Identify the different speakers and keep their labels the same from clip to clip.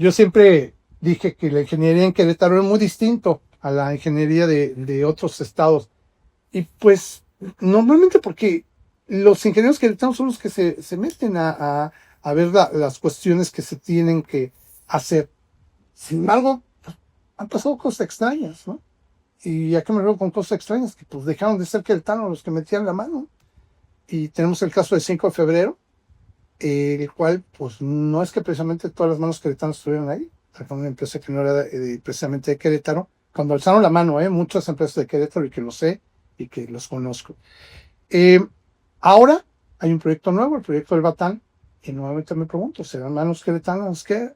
Speaker 1: yo siempre dije que la ingeniería en Querétaro es muy distinto a la ingeniería de otros estados. Y pues, normalmente porque los ingenieros queretanos son los que se meten a ver las cuestiones que se tienen que hacer. Sin embargo, pues, han pasado cosas extrañas, ¿no? ¿Y a qué me refiero con cosas extrañas? Que pues dejaron de ser queretanos los que metían la mano. Y tenemos el caso del 5 de febrero, el cual, pues, no es que precisamente todas las manos queretanas estuvieron ahí. Fue una empresa que no era precisamente de Querétaro. Cuando alzaron la mano, muchas empresas de Querétaro, y que lo sé y que los conozco. Ahora hay un proyecto nuevo, el proyecto del Batán, y nuevamente me pregunto, ¿serán manos queretanas que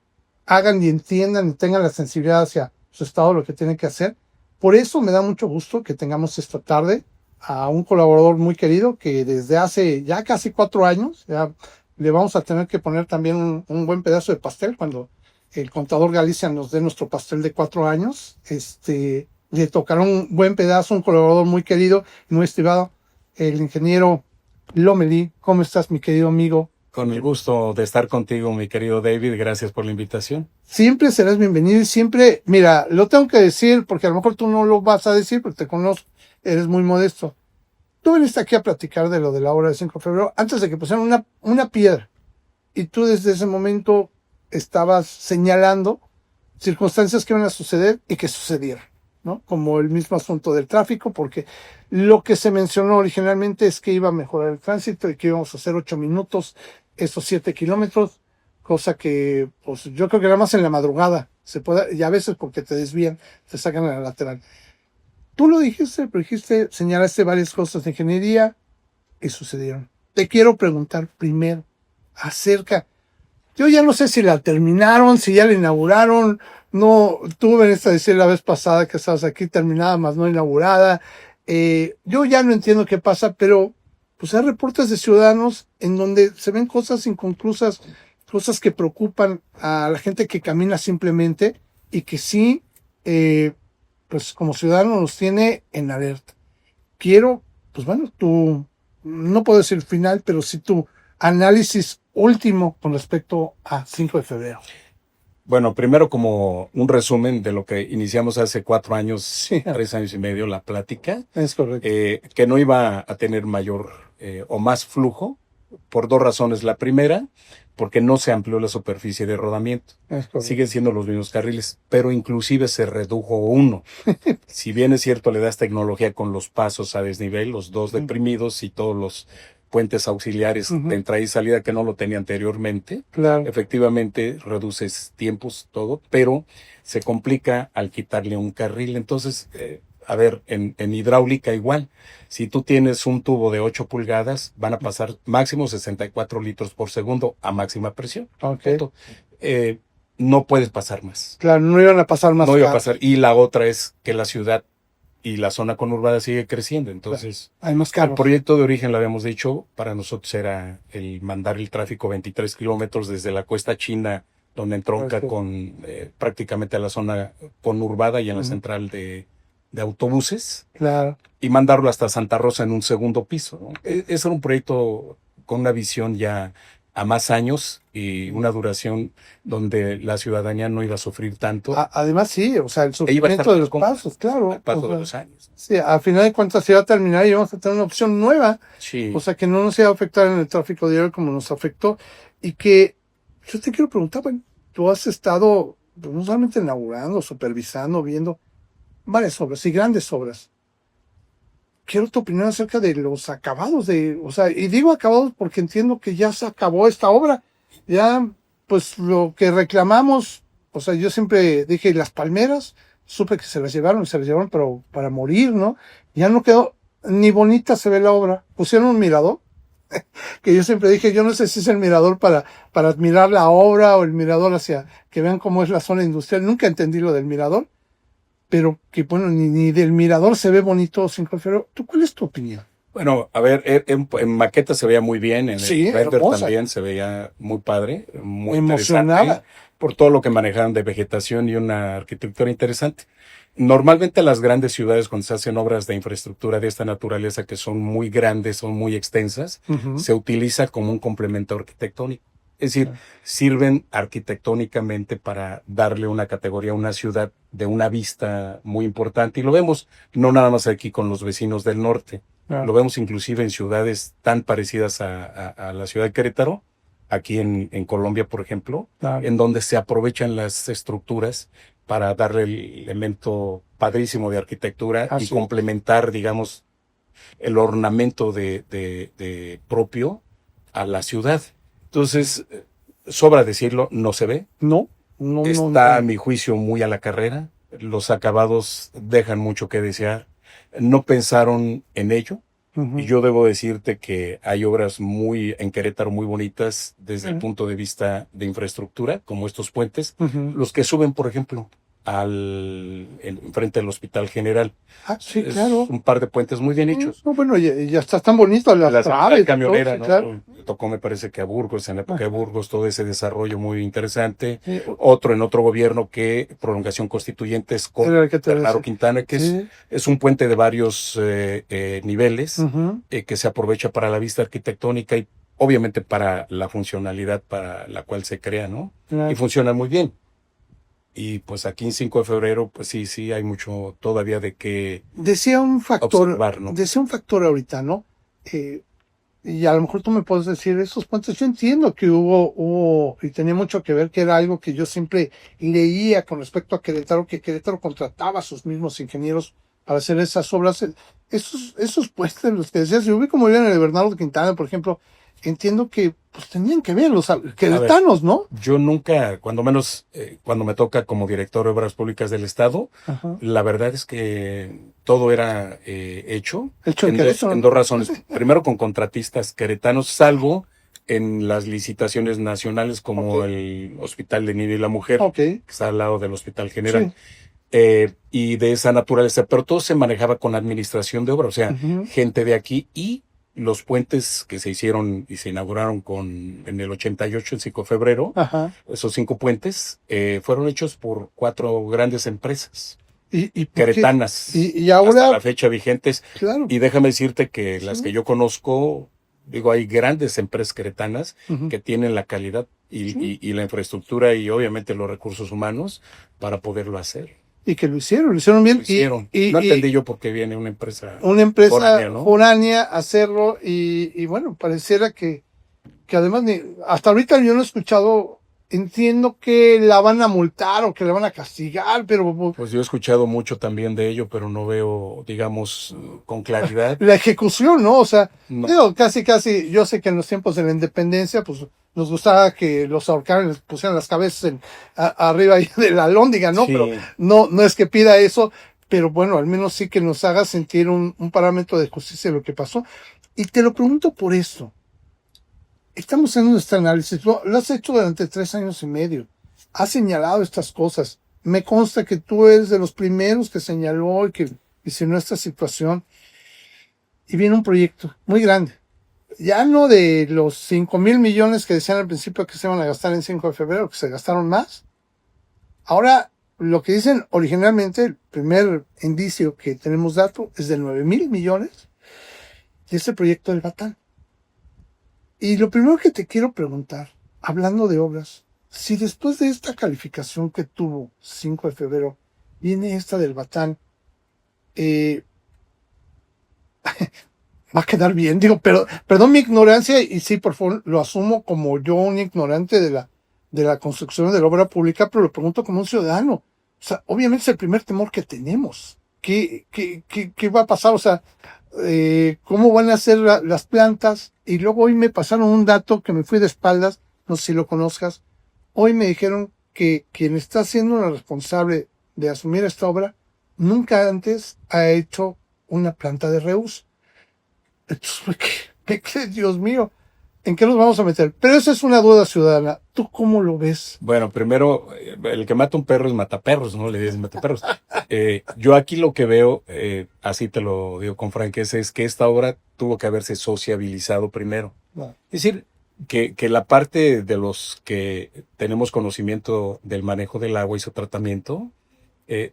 Speaker 1: hagan y entiendan y tengan la sensibilidad hacia su estado, lo que tienen que hacer? Por eso me da mucho gusto que tengamos esta tarde a un colaborador muy querido que desde hace ya casi 4 años, ya le vamos a tener que poner también un buen pedazo de pastel cuando el contador Galicia nos dé nuestro pastel de 4 años. Le tocará un buen pedazo, un colaborador muy querido, muy estimado, el ingeniero Lomelí. ¿Cómo estás, mi querido amigo?
Speaker 2: Con el gusto de estar contigo, mi querido David. Gracias por la invitación.
Speaker 1: Siempre serás bienvenido y siempre, mira, lo tengo que decir porque a lo mejor tú no lo vas a decir porque te conozco, eres muy modesto. Tú viniste aquí a platicar de lo de la obra del 5 de febrero antes de que pusieran una piedra, y tú desde ese momento estabas señalando circunstancias que iban a suceder y que sucedieron, ¿no? Como el mismo asunto del tráfico, porque lo que se mencionó originalmente es que iba a mejorar el tránsito y que íbamos a hacer 8 minutos, esos 7 kilómetros, cosa que, pues, yo creo que nada más en la madrugada se puede, y a veces porque te desvían, te sacan a la lateral. Tú lo dijiste, pero señalaste varias cosas de ingeniería y sucedieron. Te quiero preguntar primero acerca, yo ya no sé si la terminaron, si ya la inauguraron. No, tú veniste a decir la vez pasada que estabas aquí terminada, más no inaugurada. Yo ya no entiendo qué pasa, pero pues hay reportes de ciudadanos en donde se ven cosas inconclusas, cosas que preocupan a la gente que camina simplemente, y que sí, pues como ciudadano nos tiene en alerta. Quiero, pues bueno, no puedo decir final, pero sí tu análisis último con respecto a 5 de febrero.
Speaker 2: Bueno, primero como un resumen de lo que iniciamos hace 4 años,
Speaker 1: Sí.
Speaker 2: 3 años y medio, la plática,
Speaker 1: Es correcto.
Speaker 2: que no iba a tener mayor o más flujo por 2 razones. La primera, porque no se amplió la superficie de rodamiento. Siguen siendo los mismos carriles, pero inclusive se redujo uno. Si bien es cierto, le das tecnología con los pasos a desnivel, los 2 deprimidos y todos los puentes auxiliares de entrada y salida que no lo tenía anteriormente.
Speaker 1: Claro.
Speaker 2: Efectivamente, reduces tiempos, todo, pero se complica al quitarle un carril. Entonces, a ver, en hidráulica igual. Si tú tienes un tubo de 8 pulgadas, van a pasar máximo 64 litros por segundo a máxima presión.
Speaker 1: Okay.
Speaker 2: No puedes pasar más.
Speaker 1: Claro, no iban a pasar más.
Speaker 2: No iba a pasar. Y la otra es que la ciudad y la zona conurbada sigue creciendo. Entonces,
Speaker 1: hay más carros.
Speaker 2: El proyecto de origen, lo habíamos dicho, para nosotros era el mandar el tráfico 23 kilómetros desde la Cuesta China, donde entronca con prácticamente a la zona conurbada y en la central de autobuses.
Speaker 1: Claro.
Speaker 2: Y mandarlo hasta Santa Rosa en un segundo piso, ¿no? Ese era un proyecto con una visión ya a más años y una duración donde la ciudadanía no iba a sufrir tanto.
Speaker 1: Además, sí, o sea, el sufrimiento de los pasos, claro.
Speaker 2: Al paso de los años.
Speaker 1: Sí, al final de cuentas se iba a terminar y vamos a tener una opción nueva.
Speaker 2: Sí.
Speaker 1: O sea, que no nos iba a afectar en el tráfico diario como nos afectó. Y que yo te quiero preguntar, bueno, tú has estado pues, no solamente inaugurando, supervisando, viendo varias obras y grandes obras. Quiero tu opinión acerca de los acabados o sea, y digo acabados porque entiendo que ya se acabó esta obra. Ya, pues lo que reclamamos, o sea, yo siempre dije las palmeras, supe que se las llevaron, pero para morir, ¿no? Ya no quedó, ni bonita se ve la obra. Pusieron un mirador, que yo siempre dije, yo no sé si es el mirador para admirar la obra o el mirador hacia que vean cómo es la zona industrial. Nunca entendí lo del mirador. Pero que bueno, ni del mirador se ve bonito 5 de febrero. ¿Tú cuál es tu opinión?
Speaker 2: Bueno, a ver, en maqueta se veía muy bien, en
Speaker 1: sí,
Speaker 2: el render
Speaker 1: hermosa.
Speaker 2: También se veía muy padre, muy
Speaker 1: emocionada
Speaker 2: interesante, por todo lo que manejaron de vegetación y una arquitectura interesante. Normalmente las grandes ciudades, cuando se hacen obras de infraestructura de esta naturaleza, que son muy grandes, son muy extensas, se utiliza como un complemento arquitectónico. Es decir, sirven arquitectónicamente para darle una categoría a una ciudad de una vista muy importante. Y lo vemos no nada más aquí con los vecinos del norte, lo vemos inclusive en ciudades tan parecidas a la ciudad de Querétaro, aquí en Colombia, por ejemplo, en donde se aprovechan las estructuras para darle el elemento padrísimo de arquitectura y complementar, digamos, el ornamento de propio a la ciudad. Entonces, sobra decirlo, no se ve.
Speaker 1: No.
Speaker 2: Está, a mi juicio, muy a la carrera. Los acabados dejan mucho que desear. No pensaron en ello. Y yo debo decirte que hay obras en Querétaro muy bonitas desde el punto de vista de infraestructura, como estos puentes, los que suben, por ejemplo, frente al Hospital General.
Speaker 1: Sí, claro.
Speaker 2: Un par de puentes muy bien hechos.
Speaker 1: No, bueno, ya está tan bonito las traves.
Speaker 2: La camionera,
Speaker 1: todo,
Speaker 2: ¿no?
Speaker 1: Claro.
Speaker 2: Tocó, me parece que a Burgos, en la época de Burgos, todo ese desarrollo muy interesante. Otro en otro gobierno prolongación constituyente, es con Bernardo Quintana, que es un puente de varios niveles que se aprovecha para la vista arquitectónica y obviamente para la funcionalidad para la cual se crea, ¿no? Y funciona muy bien. Y pues aquí en 5 de febrero, pues sí, hay mucho todavía de qué observar, ¿no?
Speaker 1: Decía un factor ahorita, ¿no? Y a lo mejor tú me puedes decir, esos puentes, yo entiendo que hubo, y tenía mucho que ver, que era algo que yo siempre leía con respecto a Querétaro, que Querétaro contrataba a sus mismos ingenieros para hacer esas obras. Esos puentes, los que decías, yo vi como en el de Bernardo Quintana, por ejemplo, entiendo que pues tenían que ver los queretanos, ¿no?
Speaker 2: Yo nunca, cuando menos cuando me toca como director de Obras Públicas del Estado, la verdad es que todo era hecho en dos razones. Primero, con contratistas queretanos, salvo en las licitaciones nacionales como el Hospital de Niño y la Mujer, que está al lado del Hospital General. Y de esa naturaleza, pero todo se manejaba con administración de obra, o sea, gente de aquí, y los puentes que se hicieron y se inauguraron en el 88, el 5 de febrero, esos 5 puentes fueron hechos por 4 grandes empresas queretanas,
Speaker 1: y ahora,
Speaker 2: hasta la fecha vigentes.
Speaker 1: Claro.
Speaker 2: Y déjame decirte que las que yo conozco, hay grandes empresas queretanas que tienen la calidad y la infraestructura y obviamente los recursos humanos para poderlo hacer.
Speaker 1: Y que lo hicieron bien.
Speaker 2: No entendí yo por qué viene una empresa
Speaker 1: foránea a hacerlo y bueno, pareciera que además hasta ahorita yo no he escuchado, entiendo que la van a multar o que la van a castigar, pero...
Speaker 2: Pues yo he escuchado mucho también de ello, pero no veo, digamos, con claridad.
Speaker 1: La ejecución, ¿no? O sea, digo, casi, yo sé que en los tiempos de la independencia, pues nos gustaba que los ahorcaran y les pusieran las cabezas arriba de la alhóndiga, ¿no? Sí. Pero no es que pida eso, pero bueno, al menos sí que nos haga sentir un parámetro de justicia de lo que pasó. Y te lo pregunto por esto. Estamos haciendo este análisis, lo has hecho durante 3 años y medio, has señalado estas cosas. Me consta que tú eres de los primeros que señaló y que visionó esta situación. Y viene un proyecto muy grande. Ya no de los 5,000 millones que decían al principio que se iban a gastar en 5 de febrero, que se gastaron más. Ahora, lo que dicen originalmente, el primer indicio que tenemos dato es de 9,000 millones. Y es el proyecto del Batán. Y lo primero que te quiero preguntar, hablando de obras, si después de esta calificación que tuvo 5 de febrero, viene esta del Batán, va a quedar bien, digo, pero perdón mi ignorancia, y sí, por favor, lo asumo como yo un ignorante de la construcción de la obra pública, pero lo pregunto como un ciudadano. O sea, obviamente es el primer temor que tenemos. ¿Qué va a pasar? O sea, ¿cómo van a ser las plantas? Y luego hoy me pasaron un dato que me fui de espaldas, no sé si lo conozcas. Hoy me dijeron que quien está siendo la responsable de asumir esta obra nunca antes ha hecho una planta de reuso. Entonces, ¿qué, Dios mío? ¿En qué nos vamos a meter? Pero esa es una duda ciudadana. ¿Tú cómo lo ves?
Speaker 2: Bueno, primero, el que mata un perro es mataperros, ¿no? Le dicen mataperros. Yo aquí lo que veo, así te lo digo con franqueza, es que esta obra tuvo que haberse sociabilizado primero. Es decir, que la parte de los que tenemos conocimiento del manejo del agua y su tratamiento,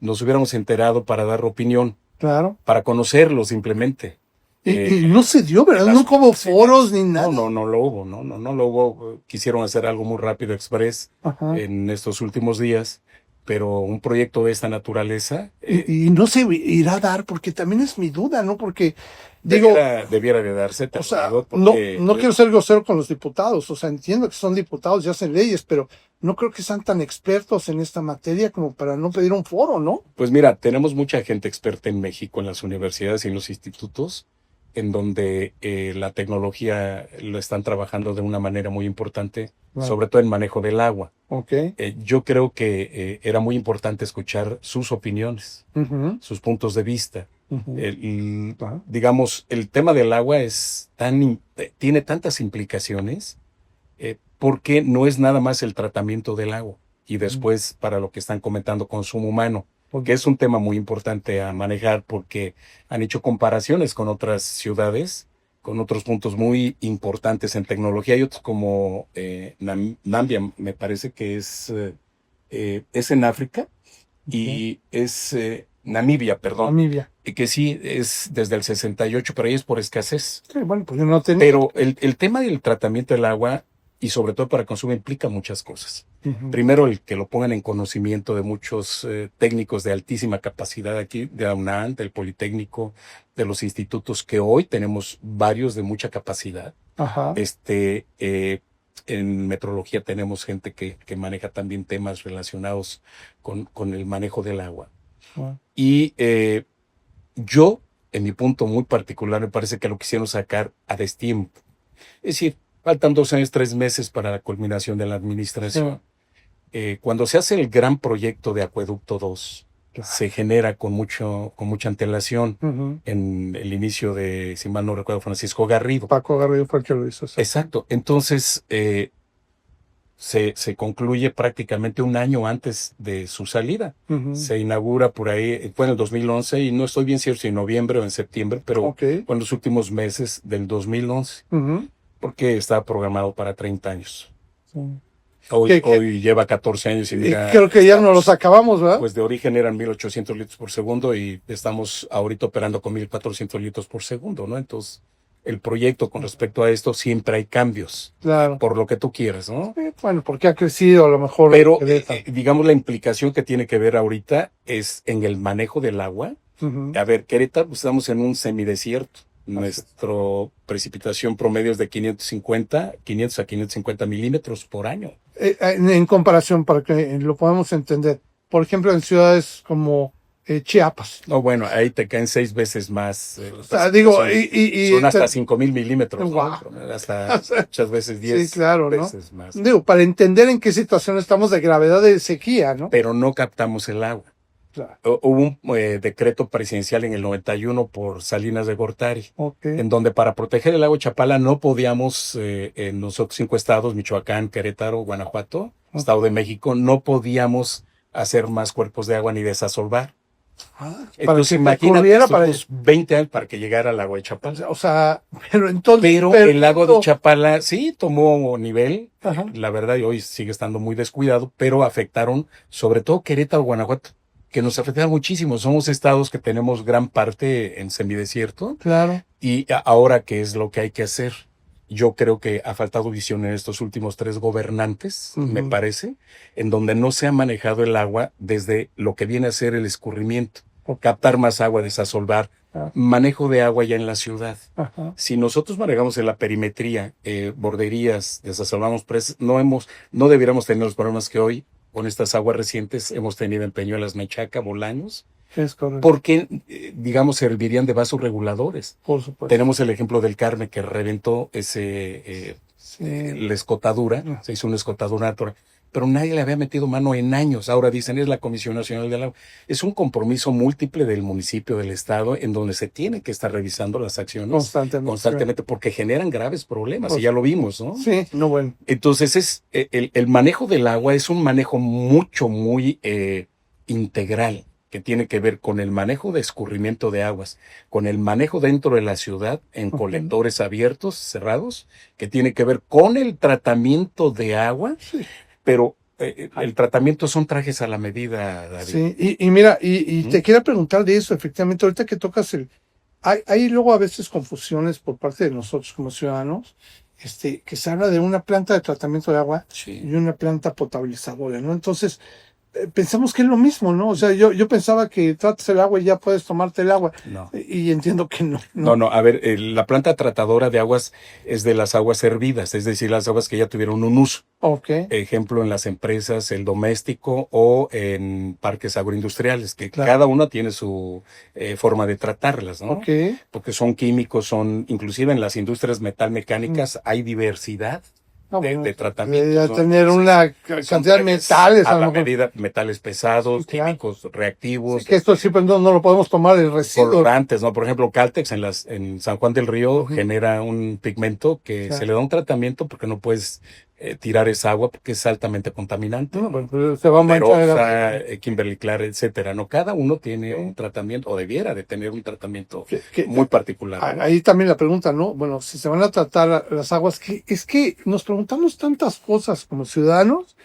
Speaker 2: nos hubiéramos enterado para dar opinión.
Speaker 1: Claro.
Speaker 2: Para conocerlo simplemente.
Speaker 1: Y no se dio, ¿verdad? No hubo foros ni nada.
Speaker 2: No lo hubo, no lo hubo. Quisieron hacer algo muy rápido, express, en estos últimos días, pero un proyecto de esta naturaleza.
Speaker 1: Y no se irá a dar, porque también es mi duda, ¿no? Porque,
Speaker 2: debiera de darse.
Speaker 1: O sea, no quiero ser grosero con los diputados, o sea, entiendo que son diputados y hacen leyes, pero no creo que sean tan expertos en esta materia como para no pedir un foro, ¿no?
Speaker 2: Pues mira, tenemos mucha gente experta en México, en las universidades y en los institutos, en donde la tecnología lo están trabajando de una manera muy importante, sobre todo en manejo del agua. Yo creo que era muy importante escuchar sus opiniones, sus puntos de vista. Digamos, el tema del agua tiene tantas implicaciones porque no es nada más el tratamiento del agua y después para lo que están comentando, consumo humano, porque es un tema muy importante a manejar porque han hecho comparaciones con otras ciudades, con otros puntos muy importantes en tecnología. Hay otros como Nambia, me parece que es en África, y es Namibia, perdón.
Speaker 1: Namibia.
Speaker 2: Y que sí, es desde el 68, pero ahí es por escasez.
Speaker 1: Sí, bueno, pues yo no tenía.
Speaker 2: Pero el tema del tratamiento del agua, y sobre todo para consumo, implica muchas cosas. Primero, el que lo pongan en conocimiento de muchos técnicos de altísima capacidad aquí, de la UNAM, del Politécnico, de los institutos, que hoy tenemos varios de mucha capacidad. En metrología tenemos gente que maneja también temas relacionados con el manejo del agua. Y yo, en mi punto muy particular, me parece que lo quisieron sacar a destiempo. Es decir, faltan 2 años, 3 meses para la culminación de la administración. Cuando se hace el gran proyecto de Acueducto 2, se genera con mucha antelación en el inicio de, si mal no recuerdo, Francisco Garrido.
Speaker 1: Paco Garrido fue el que lo hizo.
Speaker 2: Exacto. Entonces, se concluye prácticamente un año antes de su salida. Se inaugura por ahí, fue en el 2011, y no estoy bien cierto si en noviembre o en septiembre, pero fue en los últimos meses del 2011, porque estaba programado para 30 años. Hoy lleva 14 años y dirá,
Speaker 1: creo que ya no los acabamos, ¿verdad?
Speaker 2: Pues de origen eran 1,800 litros por segundo y estamos ahorita operando con 1,400 litros por segundo, ¿no? Entonces, el proyecto con respecto a esto siempre hay cambios.
Speaker 1: Claro.
Speaker 2: Por lo que tú quieras, ¿no?
Speaker 1: Bueno, porque ha crecido a lo mejor.
Speaker 2: Pero, digamos, la implicación que tiene que ver ahorita es en el manejo del agua. A ver, Querétaro, pues estamos en un semidesierto. Nuestro precipitación promedio es de 500 a 550 milímetros por año.
Speaker 1: En comparación, para que lo podamos entender, por ejemplo, en ciudades como Chiapas.
Speaker 2: No, bueno, ahí te caen 6 veces más.
Speaker 1: O sea, digo,
Speaker 2: son hasta 5,000 milímetros.
Speaker 1: Wow.
Speaker 2: ¿no? Hasta muchas veces 10
Speaker 1: sí, claro,
Speaker 2: veces
Speaker 1: ¿no?
Speaker 2: más.
Speaker 1: Digo, para entender en qué situación estamos de gravedad de sequía, ¿no?
Speaker 2: Pero no captamos el agua.
Speaker 1: Claro.
Speaker 2: Hubo un decreto presidencial en el 91 por Salinas de Gortari, en donde para proteger el lago Chapala no podíamos, en los otros 5 estados, Michoacán, Querétaro, Guanajuato, Estado de México, no podíamos hacer más cuerpos de agua ni desasolvar. Entonces imagínate, para 20 años para que llegara al lago de Chapala.
Speaker 1: O sea, pero entonces...
Speaker 2: Pero el lago de Chapala sí tomó nivel, la verdad, y hoy sigue estando muy descuidado, pero afectaron sobre todo Querétaro, Guanajuato, que nos afectaron muchísimo. Somos estados que tenemos gran parte en semidesierto.
Speaker 1: Claro.
Speaker 2: Y ahora, ¿qué es lo que hay que hacer? Yo creo que ha faltado visión en estos últimos 3 gobernantes, me parece, en donde no se ha manejado el agua desde lo que viene a ser el escurrimiento, captar más agua, desasolvar, manejo de agua ya en la ciudad. Si nosotros manejamos en la perimetría, borderías, desasolvamos presas, no debiéramos tener los problemas que hoy con estas aguas recientes hemos tenido en Peñuelas, Menchaca, Bolaños.
Speaker 1: Es correcto.
Speaker 2: Porque, digamos, servirían de vasos reguladores.
Speaker 1: Por supuesto.
Speaker 2: Tenemos el ejemplo del Carmen, que reventó la escotadura, se hizo una escotadura natural, pero nadie le había metido mano en años. Ahora dicen, es la Comisión Nacional del Agua. Es un compromiso múltiple del municipio, del estado, en donde se tiene que estar revisando las acciones constantemente porque generan graves problemas, y ya lo vimos, ¿no?
Speaker 1: Sí, no bueno.
Speaker 2: Entonces, el manejo del agua es un manejo muy integral, que tiene que ver con el manejo de escurrimiento de aguas, con el manejo dentro de la ciudad en colectores abiertos, cerrados, que tiene que ver con el tratamiento de agua, pero el tratamiento son trajes a la medida, David.
Speaker 1: Sí, y mira, y te quiero preguntar de eso, efectivamente, ahorita que tocas hay luego a veces confusiones por parte de nosotros como ciudadanos, que se habla de una planta de tratamiento de agua y una planta potabilizadora, ¿no? Entonces, pensamos que es lo mismo, ¿no? O sea, yo pensaba que tratas el agua y ya puedes tomarte el agua.
Speaker 2: No.
Speaker 1: Y entiendo que no.
Speaker 2: No, a ver, la planta tratadora de aguas es de las aguas hervidas, es decir, las aguas que ya tuvieron un uso.
Speaker 1: Okay.
Speaker 2: Ejemplo, en las empresas, el doméstico o en parques agroindustriales, que cada una tiene su forma de tratarlas, ¿no?
Speaker 1: Okay.
Speaker 2: Porque son químicos, inclusive en las industrias metalmecánicas hay diversidad. De tratamientos,
Speaker 1: ¿no? Tener una cantidad de metales.
Speaker 2: A la medida, metales pesados, químicos reactivos.
Speaker 1: Sí, que esto sí, pues no lo podemos tomar el residuo.
Speaker 2: Colorantes, ¿no? Por ejemplo, Caltex en San Juan del Río genera un pigmento que se le da un tratamiento porque no puedes tirar esa agua porque es altamente contaminante.
Speaker 1: No, pues se va a manchar.
Speaker 2: Kimberly Clark, etcétera, ¿no? Cada uno tiene un tratamiento, o debiera de tener un tratamiento muy particular.
Speaker 1: Ahí también la pregunta, ¿no? Bueno, si se van a tratar las aguas, es que nos preguntamos tantas cosas como ciudadanos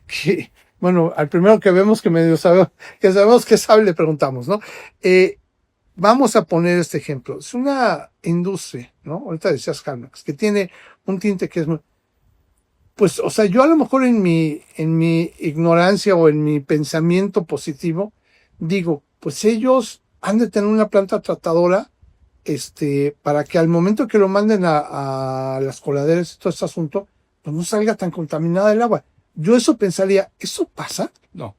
Speaker 1: que, bueno, al primero que vemos que medio sabemos que sabe, le preguntamos, ¿no? Vamos a poner este ejemplo. Es una industria, ¿no? Ahorita decías Carmex, que tiene un tinte que es muy... Pues, o sea, yo a lo mejor en mi ignorancia o en mi pensamiento positivo, digo, pues ellos han de tener una planta tratadora, para que al momento que lo manden a las coladeras y todo este asunto, pues no salga tan contaminada el agua. Yo eso pensaría, ¿eso pasa?
Speaker 2: No.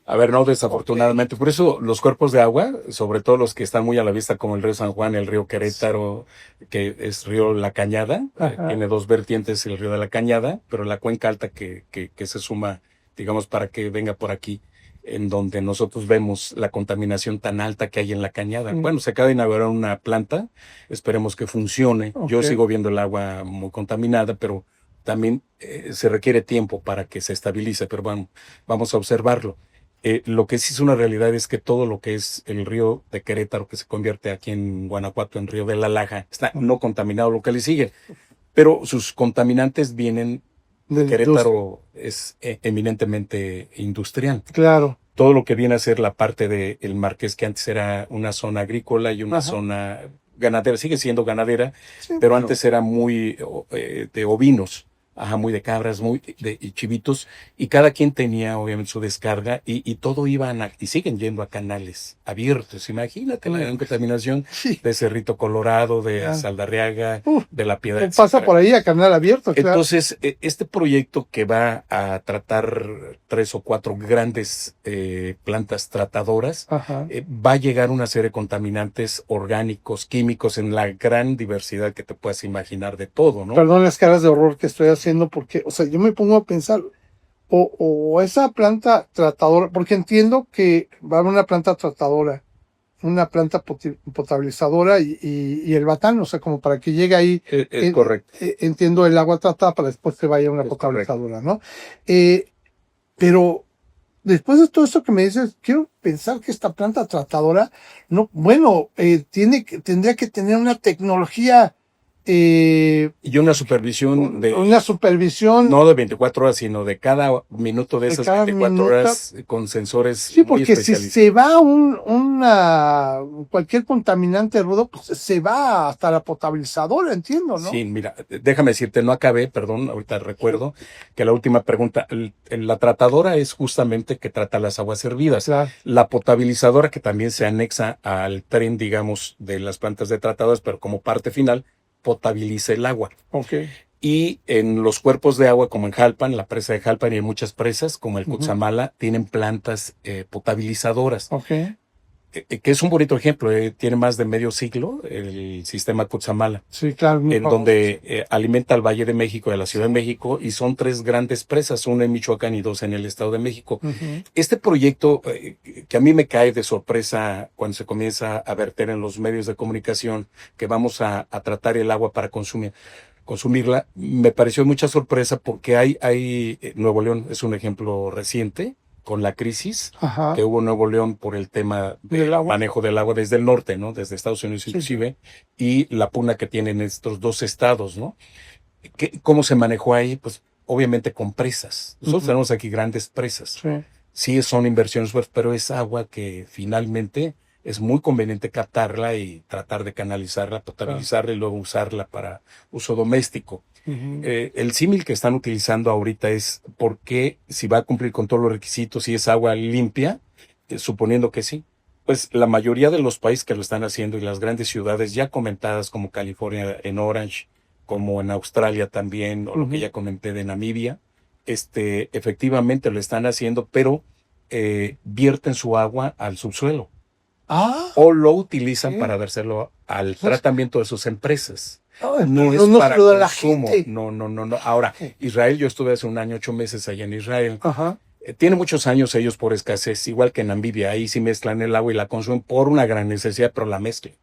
Speaker 2: A ver, no, desafortunadamente. Por eso los cuerpos de agua, sobre todo los que están muy a la vista, como el río San Juan, el río Querétaro, que es río La Cañada, tiene dos vertientes, el río de la Cañada, pero la cuenca alta que se suma, digamos, para que venga por aquí, en donde nosotros vemos la contaminación tan alta que hay en la Cañada. Bueno, se acaba de inaugurar una planta, esperemos que funcione. Yo sigo viendo el agua muy contaminada, pero también se requiere tiempo para que se estabilice, pero bueno, vamos a observarlo. Lo que sí es una realidad es que todo lo que es el río de Querétaro, que se convierte aquí en Guanajuato en río de la Laja, está no contaminado, lo que le sigue. Pero sus contaminantes vienen de Querétaro, es eminentemente industrial.
Speaker 1: Claro.
Speaker 2: Todo lo que viene a ser la parte del Marqués, que antes era una zona agrícola y una zona ganadera, sigue siendo ganadera, pero antes era muy de ovinos. Muy de cabras, muy de chivitos, y cada quien tenía obviamente su descarga y todo iban y siguen yendo a canales abiertos. Imagínate la contaminación de Cerrito Colorado, de Saldarriaga, de La Piedra.
Speaker 1: Pasa por ahí a canal abierto. Claro.
Speaker 2: Entonces, este proyecto que va a tratar 3 o 4 grandes plantas tratadoras, va a llegar una serie de contaminantes orgánicos, químicos, en la gran diversidad que te puedas imaginar de todo, ¿no?
Speaker 1: Perdón las caras de horror que estoy haciendo, porque, o sea, yo me pongo a pensar, o esa planta tratadora, porque entiendo que va a haber una planta tratadora, una planta potabilizadora y el batán, o sea, como para que llegue ahí.
Speaker 2: Es correcto.
Speaker 1: Entiendo el agua tratada para después que vaya una potabilizadora, ¿no? Pero después de todo esto que me dices, quiero pensar que esta planta tratadora, no, bueno, tendría que tener una tecnología.
Speaker 2: Y una supervisión no de 24 horas, sino de cada minuto de esas 24 horas con sensores.
Speaker 1: Sí, porque si se va cualquier contaminante rudo, pues se va hasta la potabilizadora, entiendo, ¿no?
Speaker 2: Sí, mira, déjame decirte, no acabé, perdón, ahorita recuerdo que la última pregunta, la tratadora es justamente que trata las aguas hervidas.
Speaker 1: Claro.
Speaker 2: La potabilizadora, que también se anexa al tren, digamos, de las plantas de tratadoras, pero como parte final, potabiliza el agua. Y en los cuerpos de agua, como en Jalpan, la presa de Jalpan y en muchas presas, como el Cutzamala, tienen plantas potabilizadoras. Que es un bonito ejemplo. Tiene más de medio siglo el sistema Cutzamala.
Speaker 1: Sí, claro.
Speaker 2: En donde alimenta al Valle de México y a la Ciudad de México, y son 3 grandes presas, una en Michoacán y 2 en el Estado de México. Este proyecto, que a mí me cae de sorpresa cuando se comienza a verter en los medios de comunicación, que vamos a tratar el agua para consumirla, me pareció mucha sorpresa porque hay Nuevo León es un ejemplo reciente, con la crisis que hubo en Nuevo León por el tema del manejo del agua desde el norte, ¿no? Desde Estados Unidos inclusive, y la pugna que tienen estos 2 estados, ¿no? ¿Cómo se manejó ahí? Pues obviamente con presas. Nosotros tenemos aquí grandes presas. Sí, son inversiones, pero es agua que finalmente es muy conveniente captarla y tratar de canalizarla, potabilizarla y luego usarla para uso doméstico. El símil que están utilizando ahorita es por qué, si va a cumplir con todos los requisitos, si es agua limpia, suponiendo que sí. Pues la mayoría de los países que lo están haciendo y las grandes ciudades ya comentadas como California en Orange, como en Australia también, o lo que ya comenté de Namibia, efectivamente lo están haciendo, pero vierten su agua al subsuelo. O lo utilizan para dárselo al tratamiento de sus empresas. No es para consumo. No. Ahora, Israel, yo estuve hace un año, 8 meses allá en Israel. Tiene muchos años ellos por escasez, igual que en Namibia. Ahí sí mezclan el agua y la consumen por una gran necesidad, pero la mezclan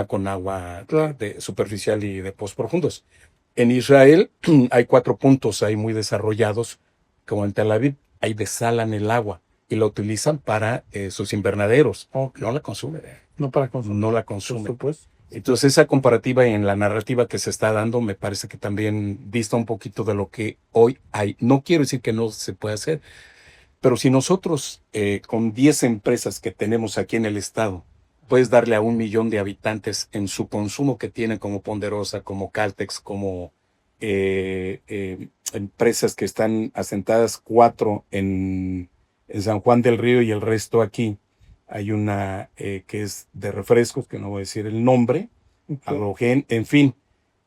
Speaker 2: con agua de superficial y de pozos profundos. En Israel hay 4 puntos ahí muy desarrollados, como en Tel Aviv, ahí desalan el agua y la utilizan para sus invernaderos. No la consumen.
Speaker 1: No para consumir.
Speaker 2: No la consumen. Entonces esa comparativa en la narrativa que se está dando me parece que también dista un poquito de lo que hoy hay. No quiero decir que no se puede hacer, pero si nosotros con 10 empresas que tenemos aquí en el estado, puedes darle a 1 millón de habitantes en su consumo que tienen como Ponderosa, como Caltex, como empresas que están asentadas 4 en San Juan del Río y el resto aquí. Hay una que es de refrescos, que no voy a decir el nombre, Agrogen, en fin.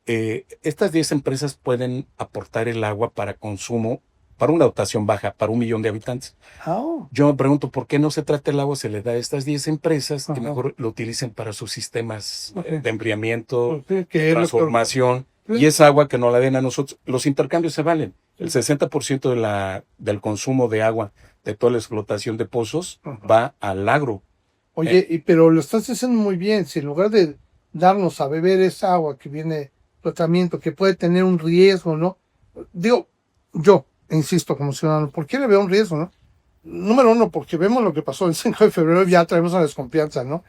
Speaker 2: Estas 10 empresas pueden aportar el agua para consumo, para una dotación baja, para 1 millón de habitantes. Yo me pregunto, ¿por qué no se trata el agua? Se le da a estas 10 empresas que mejor lo utilicen para sus sistemas de enfriamiento, transformación, y esa agua que no la den a nosotros. Los intercambios se valen. El 60% del consumo de agua de toda la explotación de pozos va al agro.
Speaker 1: Oye, pero lo estás haciendo muy bien. Si en lugar de darnos a beber esa agua que viene tratamiento, que puede tener un riesgo, ¿no? Digo, yo insisto como ciudadano, ¿por qué le veo un riesgo, no? Número 1, porque vemos lo que pasó el 5 de febrero, ya traemos a desconfianza, ¿no?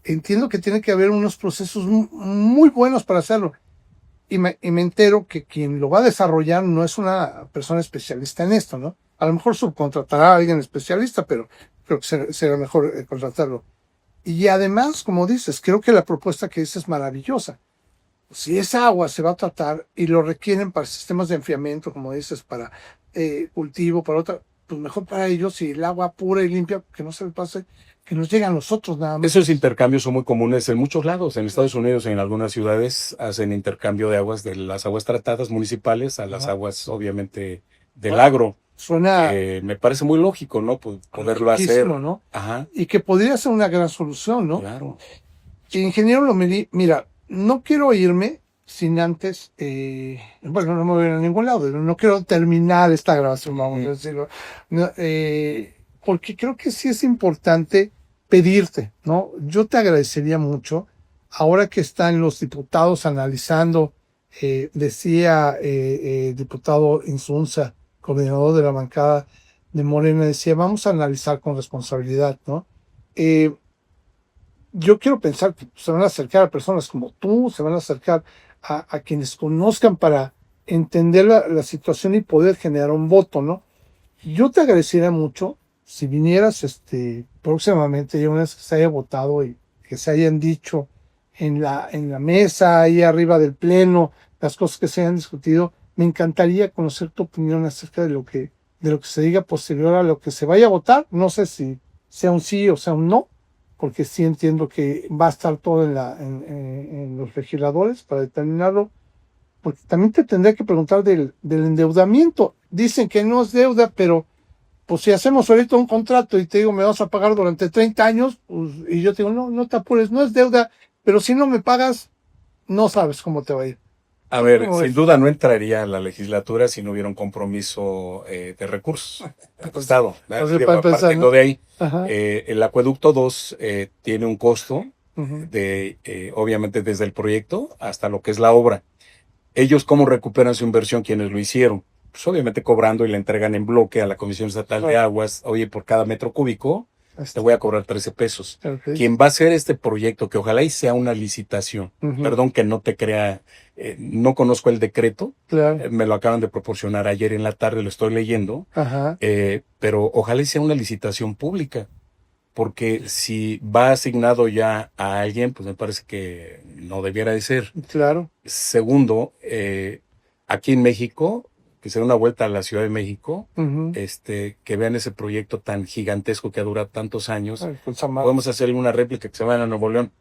Speaker 1: Entiendo que tiene que haber unos procesos muy buenos para hacerlo. Y me entero que quien lo va a desarrollar no es una persona especialista en esto, ¿no? A lo mejor subcontratará a alguien especialista, pero creo que será mejor contratarlo. Y además, como dices, creo que la propuesta que dices es maravillosa. Si esa agua se va a tratar y lo requieren para sistemas de enfriamiento, como dices, para cultivo, para otra, pues mejor para ellos, y el agua pura y limpia, que no se le pase, que nos llegue a nosotros nada más.
Speaker 2: Esos intercambios son muy comunes en muchos lados. En Estados Unidos, en algunas ciudades, hacen intercambio de aguas, de las aguas tratadas municipales a las aguas, obviamente, del agro.
Speaker 1: Suena...
Speaker 2: me parece muy lógico, ¿no? Poderlo hacer.
Speaker 1: ¿no? Y que podría ser una gran solución, ¿no?
Speaker 2: Claro.
Speaker 1: Ingeniero Lomelí, mira, no quiero irme sin antes, bueno, no me voy a ir a ningún lado, no quiero terminar esta grabación, vamos a decirlo, no, porque creo que sí es importante pedirte, ¿no? Yo te agradecería mucho, ahora que están los diputados analizando, decía diputado Insunza, coordinador de la bancada de Morena, decía, vamos a analizar con responsabilidad, ¿no? Yo quiero pensar que se van a acercar a personas como tú, se van a acercar a quienes conozcan para entender la situación y poder generar un voto, ¿no? Yo te agradecería mucho si vinieras próximamente, ya una vez que se haya votado y que se hayan dicho en la mesa, ahí arriba del pleno, las cosas que se hayan discutido. Me encantaría conocer tu opinión acerca de lo que se diga posterior a lo que se vaya a votar. No sé si sea un sí o sea un no, porque sí entiendo que va a estar todo en los legisladores para determinarlo, porque también te tendría que preguntar del endeudamiento. Dicen que no es deuda, pero pues si hacemos ahorita un contrato y te digo me vas a pagar durante 30 años, pues, y yo te digo no te apures, no es deuda, pero si no me pagas, no sabes cómo te va a ir.
Speaker 2: A ver, sin duda no entraría a la legislatura si no hubiera un compromiso de recursos del Estado. Partiendo de ahí, el acueducto 2 tiene un costo obviamente desde el proyecto hasta lo que es la obra. Ellos cómo recuperan su inversión, quienes lo hicieron, pues obviamente cobrando y le entregan en bloque a la Comisión Estatal de Aguas, oye, por cada metro cúbico te voy a cobrar 13 pesos. Quien va a hacer este proyecto, que ojalá y sea una licitación, perdón que no te crea, no conozco el decreto, me lo acaban de proporcionar ayer en la tarde, lo estoy leyendo, pero ojalá y sea una licitación pública, porque si va asignado ya a alguien, pues me parece que no debiera de ser.
Speaker 1: Claro.
Speaker 2: Segundo, aquí en México, que se dé una vuelta a la Ciudad de México,
Speaker 1: Uh-huh.
Speaker 2: que vean ese proyecto tan gigantesco que ha durado tantos años.
Speaker 1: Ay, pues,
Speaker 2: Podemos hacer una réplica que se vaya a Nuevo León.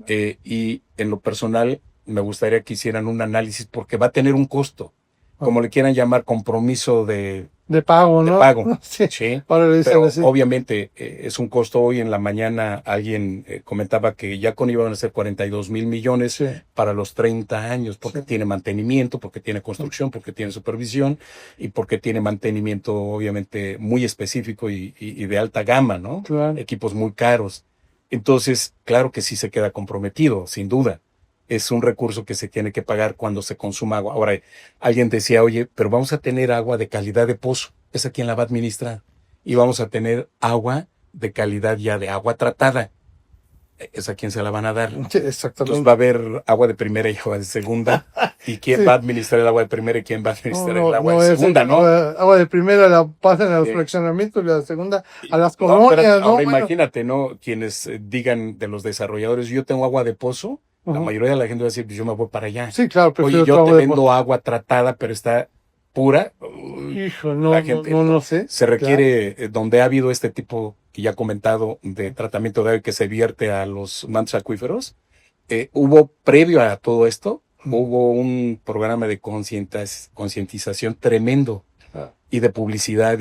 Speaker 2: Y en lo personal, me gustaría que hicieran un análisis porque va a tener un costo, como le quieran llamar, compromiso de
Speaker 1: pago, ¿no?
Speaker 2: de pago.
Speaker 1: Sí.
Speaker 2: Sí.
Speaker 1: Ahora le dicen
Speaker 2: Pero
Speaker 1: así.
Speaker 2: obviamente es un costo. Hoy en la mañana alguien comentaba que ya con iban a ser 42,000 millones
Speaker 1: Sí.
Speaker 2: para los 30 años, porque
Speaker 1: Sí.
Speaker 2: tiene mantenimiento, porque tiene construcción, porque tiene supervisión y porque tiene mantenimiento obviamente muy específico y de alta gama, ¿no?
Speaker 1: Claro.
Speaker 2: Equipos muy caros. Entonces, claro que sí se queda comprometido, sin duda. Es un recurso que se tiene que pagar cuando se consuma agua. Ahora, alguien decía, oye, pero vamos a tener agua de calidad de pozo. ¿Esa quién la va a administrar? Y vamos a tener agua de calidad ya de agua tratada. ¿Esa quién se la van a dar?
Speaker 1: Sí, exactamente.
Speaker 2: Entonces va a haber agua de primera y agua de segunda. ¿Y quién
Speaker 1: Sí.
Speaker 2: va a administrar el agua de primera y quién va a administrar
Speaker 1: No,
Speaker 2: el agua
Speaker 1: no,
Speaker 2: de
Speaker 1: es
Speaker 2: segunda, no?
Speaker 1: agua de primera la pasan a los
Speaker 2: Sí.
Speaker 1: fraccionamientos y la segunda a las
Speaker 2: No,
Speaker 1: colonias,
Speaker 2: pero
Speaker 1: ¿no?
Speaker 2: ahora
Speaker 1: Bueno.
Speaker 2: imagínate, ¿no? Quienes digan de los desarrolladores, yo tengo agua de pozo, la
Speaker 1: Ujú.
Speaker 2: mayoría de la gente va a decir, pues yo me voy para allá.
Speaker 1: Sí, claro, prefiero
Speaker 2: Oye, yo
Speaker 1: otro
Speaker 2: te
Speaker 1: agua de
Speaker 2: vendo agua tratada, pero está pura.
Speaker 1: Hijo, no,
Speaker 2: La
Speaker 1: no,
Speaker 2: gente
Speaker 1: no sé.
Speaker 2: se requiere, donde ha habido este tipo que ya he comentado de tratamiento de agua que se vierte a los mantos acuíferos, hubo previo a todo esto, hubo un programa de concientización tremendo
Speaker 1: Ah.
Speaker 2: y de publicidad,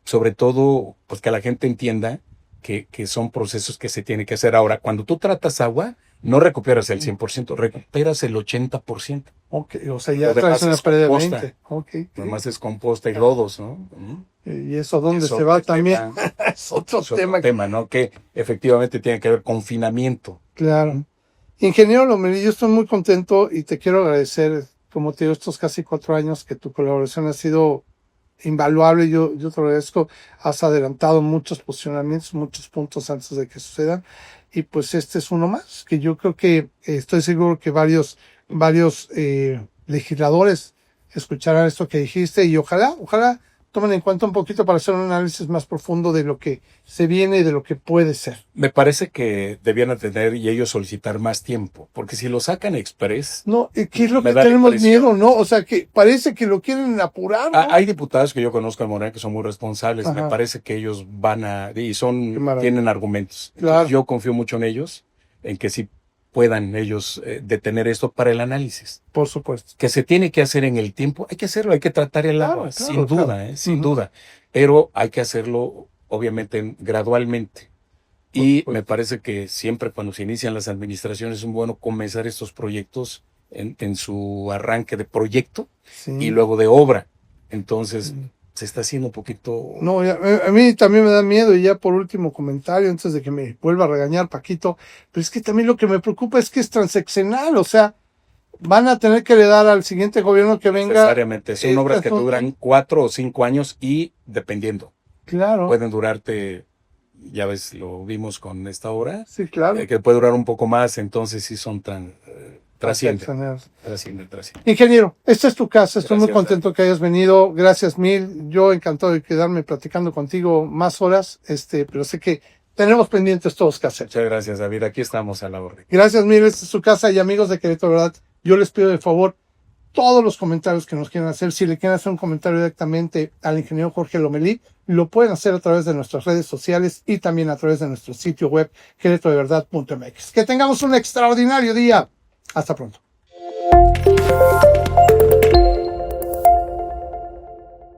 Speaker 2: sobre todo, pues que la gente entienda que son procesos que se tienen que hacer. Ahora, cuando tú tratas agua, no recuperas el 100%, recuperas el 80%.
Speaker 1: Ok, o sea, ya
Speaker 2: Lo demás
Speaker 1: traes una
Speaker 2: es
Speaker 1: pared de
Speaker 2: composta.
Speaker 1: 20. Ok.
Speaker 2: Nomás es composta y lodos, ¿no?
Speaker 1: ¿Y eso dónde
Speaker 2: Es
Speaker 1: se va
Speaker 2: otro
Speaker 1: también?
Speaker 2: tema.
Speaker 1: Es otro
Speaker 2: Es otro
Speaker 1: tema.
Speaker 2: tema, ¿no? Que efectivamente tiene que ver con confinamiento.
Speaker 1: Claro. Ingeniero Lomelí, yo estoy muy contento y te quiero agradecer, como te digo, estos casi 4 años que tu colaboración ha sido invaluable. Yo te lo agradezco. Has adelantado muchos posicionamientos, muchos puntos antes de que sucedan. Y pues este es uno más, que yo creo que estoy seguro que varios legisladores escucharán esto que dijiste y ojalá tomen en cuenta un poquito para hacer un análisis más profundo de lo que se viene y de lo que puede ser.
Speaker 2: Me parece que debían tener y ellos solicitar más tiempo, porque si lo sacan express...
Speaker 1: No, ¿qué es lo
Speaker 2: me
Speaker 1: que
Speaker 2: da la
Speaker 1: tenemos
Speaker 2: impresión.
Speaker 1: miedo, no? O sea, que parece que lo quieren apurar, ¿no?
Speaker 2: Hay diputados que yo conozco en Morena que son muy responsables.
Speaker 1: Ajá.
Speaker 2: Me parece que ellos van a... y
Speaker 1: Qué maravilla.
Speaker 2: tienen argumentos. Entonces,
Speaker 1: Claro.
Speaker 2: yo confío mucho en ellos, en que sí puedan ellos detener esto para el análisis.
Speaker 1: Por supuesto.
Speaker 2: Que se tiene que hacer en el tiempo, hay que hacerlo, hay que tratar el agua,
Speaker 1: Claro,
Speaker 2: sin
Speaker 1: claro.
Speaker 2: duda, sin
Speaker 1: Ujú.
Speaker 2: duda. Pero hay que hacerlo, obviamente, gradualmente. Y
Speaker 1: Por
Speaker 2: me
Speaker 1: supuesto.
Speaker 2: parece que siempre cuando se inician las administraciones es bueno comenzar estos proyectos en su arranque de proyecto
Speaker 1: Sí.
Speaker 2: y luego de obra. Entonces,
Speaker 1: Sí.
Speaker 2: se está haciendo un poquito...
Speaker 1: No, a mí también me da miedo, y ya por último comentario, antes de que me vuelva a regañar Paquito, pero es que también lo que me preocupa es que es transeccional, o sea, van a tener que heredar al siguiente gobierno que venga.
Speaker 2: necesariamente. Son obras que
Speaker 1: estas
Speaker 2: duran 4 o 5 años y dependiendo.
Speaker 1: Claro,
Speaker 2: Pueden durarte, ya ves, lo vimos con esta obra,
Speaker 1: sí, claro.
Speaker 2: que puede durar un poco más, entonces sí son tan... trascienden.
Speaker 1: Transeccionales. Ingeniero, esta es tu casa, estoy muy
Speaker 2: Gracias,
Speaker 1: contento que hayas venido, gracias mil, yo encantado de quedarme platicando contigo más horas, pero sé que tenemos pendientes todos que hacer.
Speaker 2: Muchas gracias, David. Aquí estamos a la orden.
Speaker 1: Gracias mil, esta es su casa y amigos de Querétaro, ¿verdad? Yo les pido de favor todos los comentarios que nos quieran hacer, si le quieren hacer un comentario directamente al ingeniero Jorge Lomelí, lo pueden hacer a través de nuestras redes sociales y también a través de nuestro sitio web queretodeverdad.mx. Que tengamos un extraordinario día. Hasta pronto.